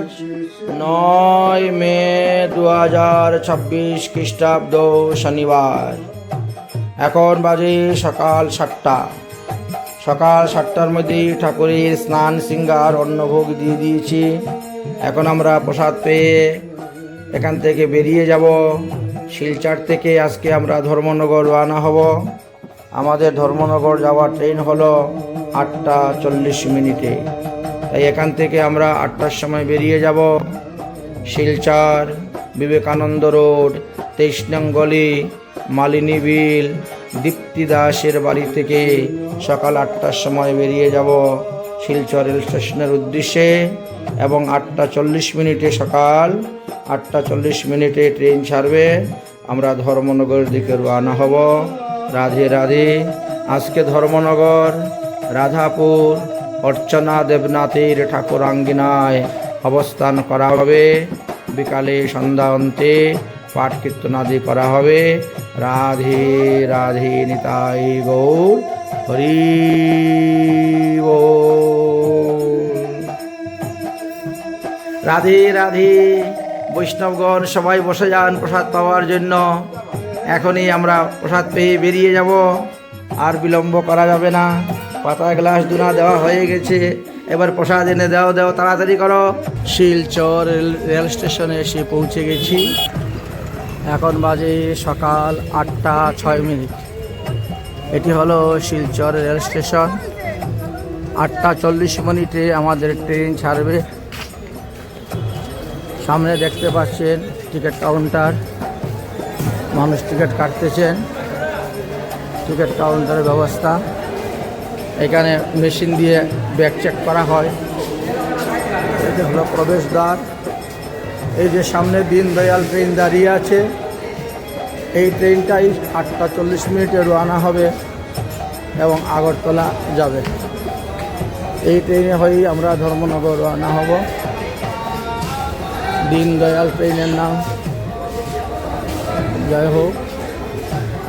আজ 9 মে 2026 খ্রিস্টাব্দ শনিবার। এখন বাজে সকাল 7টা। সকাল 7টার মধ্যে ঠাকুরের স্নান সিঙ্গার অন্নভোগ দিয়ে দিয়েছি। এখন আমরা প্রসাদ পেয়ে এখান থেকে বেরিয়ে যাব। শিলচর থেকে আজকে আমরা ধর্মনগর রওনা হব। আমাদের ধর্মনগর যাওয়ার ট্রেন হলো 8টা 40 মিনিটে। তাই এখান থেকে আমরা 8টার সময় বেরিয়ে যাব। শিলচর বিবেকানন্দ রোড 23 নং গলি মালিনী বিল দীপ্তি দাসের বাড়ি থেকে সকাল 8টার সময় বেরিয়ে যাব শিলচর রেল স্টেশনের উদ্দেশ্যে এবং 8টা 40 মিনিটে সকাল 8টা 40 মিনিটে ট্রেন ছাড়বে। আমরা ধর্মনগরের দিকে রওনা হব। রাধে রাধে। আজকে ধর্মনগর রাধাপুর অর্চনা দেবনাথের ঠাকুরাঙ্গিনায় অবস্থান করা হবে। বিকালে সন্ধ্যা অন্তে পাঠ কীর্তনাদি করা হবে। রাধে রাধে নিতাই গৌর হরি বল। রাধে রাধে। বৈষ্ণবগণ সবাই বসে যান প্রসাদ পাওয়ার জন্য। এখনই আমরা প্রসাদ পেয়ে বেরিয়ে যাব। আর বিলম্ব করা যাবে না। পাতা গ্লাস দুনা দেওয়া হয়ে গেছে। এবার প্রসাদ এনে দাও তাড়াতাড়ি করো। শিলচর রেল স্টেশনে এসে পৌঁছে গেছি। এখন বাজে সকাল 8টা 6 মিনিট। এটি হলো শিলচর রেল স্টেশন। 8টা 40 মিনিটে আমাদের ট্রেন ছাড়বে। সামনে দেখতে পাচ্ছেন টিকিট কাউন্টার। মানুষ টিকিট কাটতেছেন। টিকিট কাউন্টারের ব্যবস্থা। এখানে মেশিন দিয়ে ব্যাগ চেক করা হয়। এটা হলো প্রবেশদ্বার। এই যে সামনে দীনদয়াল ট্রেন দাঁড়িয়ে আছে। এই ট্রেনটাই 8টা 40 মিনিটে রওনা হবে এবং আগরতলা যাবে। এই ট্রেনে হয়েই আমরা ধর্মনগর রওনা হব। দীনদয়াল ট্রেনের নাম। যাই হোক,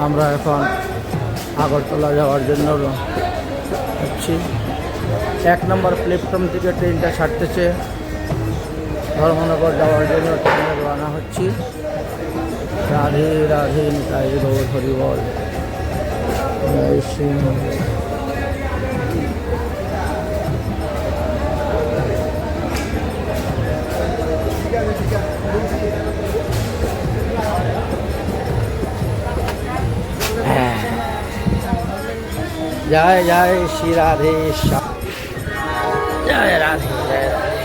আমরা এখন আগরতলা যাওয়ার জন্য হচ্ছি। 1 নম্বর প্ল্যাটফর্ম থেকে ট্রেনটা ছাড়তেছে। ধর্মনগর যাওয়ার জন্য ট্রেনে রওনা হচ্ছি। রাধে রাধে নিতাই গৌর হরি বল। জয় শ্রী। जय जय श्री राधे श्याम। जय राधे जय राधे।